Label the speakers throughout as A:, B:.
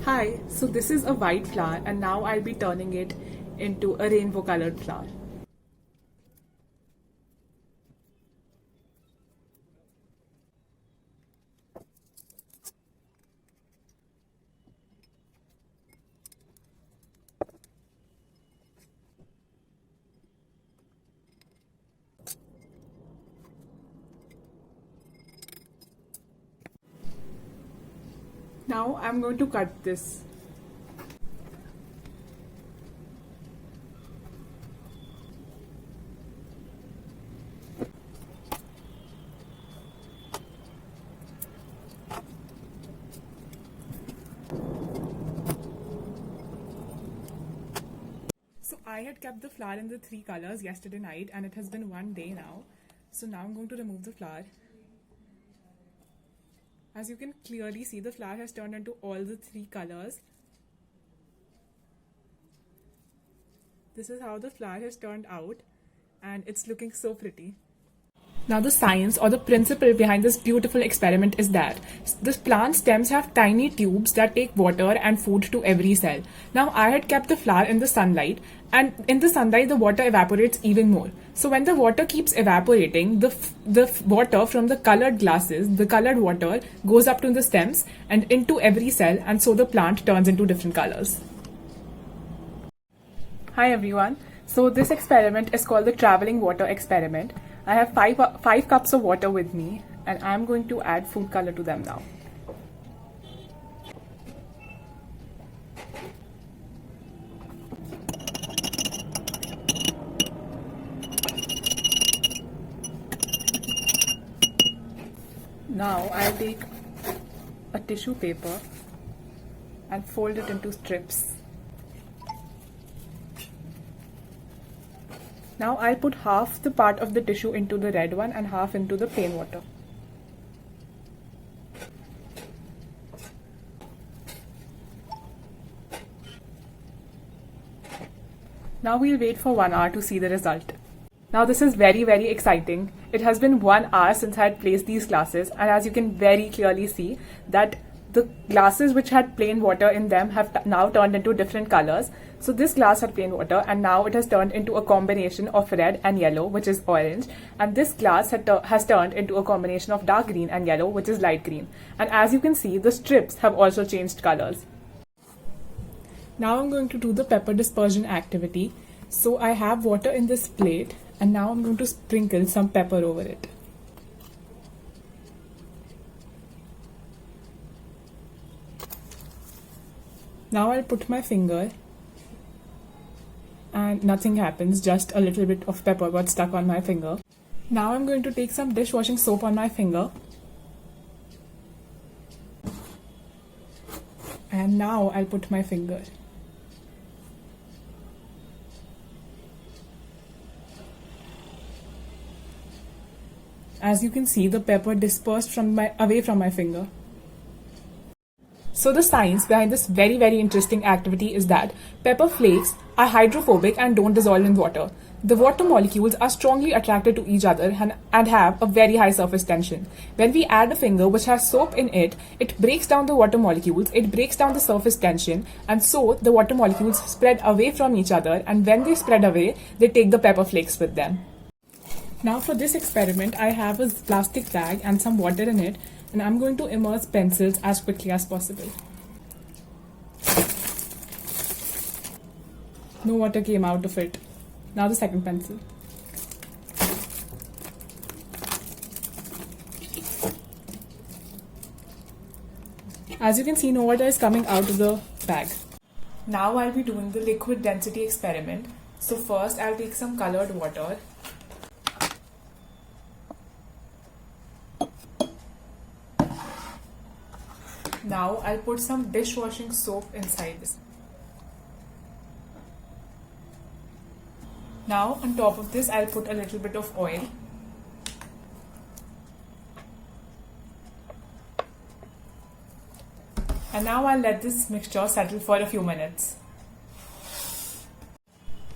A: Hi, so this is a white flower and now I'll be turning it into a rainbow colored flower. Now I'm going to cut this. So I had kept the flower in the three colors yesterday night and it has been one day now. So now I'm going to remove the flower. As you can clearly see, the flower has turned into all the three colors. This is how the flower has turned out and it's looking so pretty. Now the science or the principle behind this beautiful experiment is that the plant stems have tiny tubes that take water and food to every cell. Now I had kept the flower in the sunlight and in the sunlight the water evaporates even more. So when the water keeps evaporating, the water from the colored glasses, the colored water goes up to the stems and into every cell, and so the plant turns into different colors. Hi everyone. So this experiment is called the traveling water experiment. I have five cups of water with me and I'm going to add food color to them now. Now I'll take a tissue paper and fold it into strips. Now I'll put half the part of the tissue into the red one and half into the plain water. Now we'll wait for 1 hour to see the result. Now this is very exciting. It has been 1 hour since I had placed these glasses, and as you can very clearly see that the glasses which had plain water in them have now turned into different colors. So this glass had plain water and now it has turned into a combination of red and yellow, which is orange, and this glass has turned into a combination of dark green and yellow, which is light green. And as you can see, the strips have also changed colors. Now I'm going to do the pepper dispersion activity. So I have water in this plate and now I'm going to sprinkle some pepper over it. Now I'll put my finger and nothing happens, just a little bit of pepper got stuck on my finger. Now I'm going to take some dishwashing soap on my finger. And now I'll put my finger. As you can see, the pepper dispersed away from my finger. So the science behind this very interesting activity is that pepper flakes are hydrophobic and don't dissolve in water. The water molecules are strongly attracted to each other and have a very high surface tension. When we add a finger which has soap in it, it breaks down the water molecules, it breaks down the surface tension, and so the water molecules spread away from each other, and when they spread away, they take the pepper flakes with them. Now for this experiment, I have a plastic bag and some water in it, and I'm going to immerse pencils as quickly as possible. No water came out of it. Now the second pencil. As you can see, no water is coming out of the bag. Now I'll be doing the liquid density experiment. So first I'll take some colored water. Now I'll put some dishwashing soap inside this. Now on top of this I'll put a little bit of oil. And now I'll let this mixture settle for a few minutes.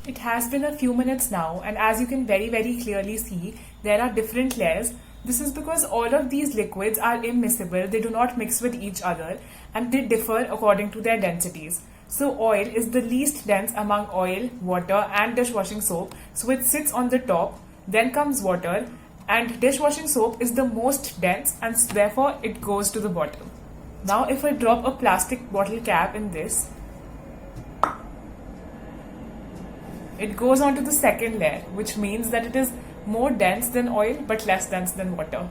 A: It has been a few minutes now, and as you can very clearly see, there are different layers. This is because all of these liquids are immiscible, they do not mix with each other, and they differ according to their densities. So oil is the least dense among oil, water and dishwashing soap, so it sits on the top, then comes water, and dishwashing soap is the most dense and therefore it goes to the bottom. Now if I drop a plastic bottle cap in this, it goes on to the second layer, which means that it is more dense than oil but less dense than water.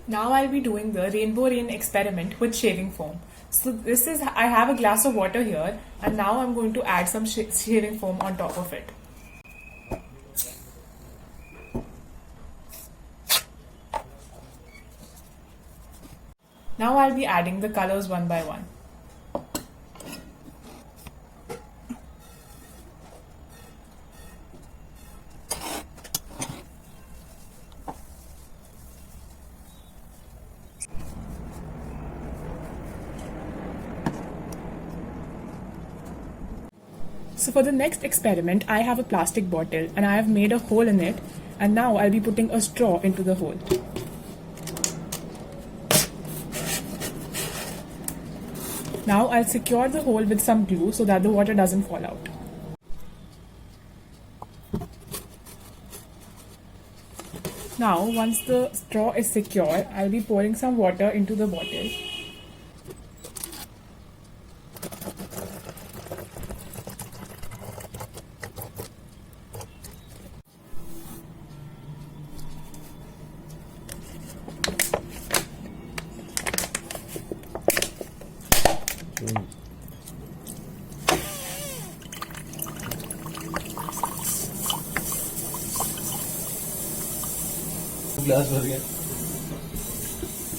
A: Now I'll be doing the rainbow rain experiment with shaving foam. So I have a glass of water here, and now I'm going to add some shaving foam on top of it. Now I'll be adding the colors one by one. So for the next experiment, I have a plastic bottle and I have made a hole in it, and now I'll be putting a straw into the hole. Now I'll secure the hole with some glue so that the water doesn't fall out. Now once the straw is secure, I'll be pouring some water into the bottle.
B: Glass भर गया.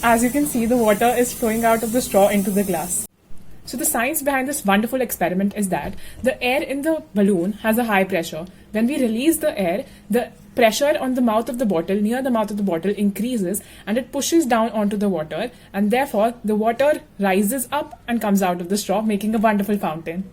A: As you can see, the water is flowing out of the straw into the glass. So the science behind this wonderful experiment is that the air in the balloon has a high pressure. When we release the air, the pressure on the mouth of the bottle, near the mouth of the bottle, increases and it pushes down onto the water, and therefore the water rises up and comes out of the straw, making a wonderful fountain.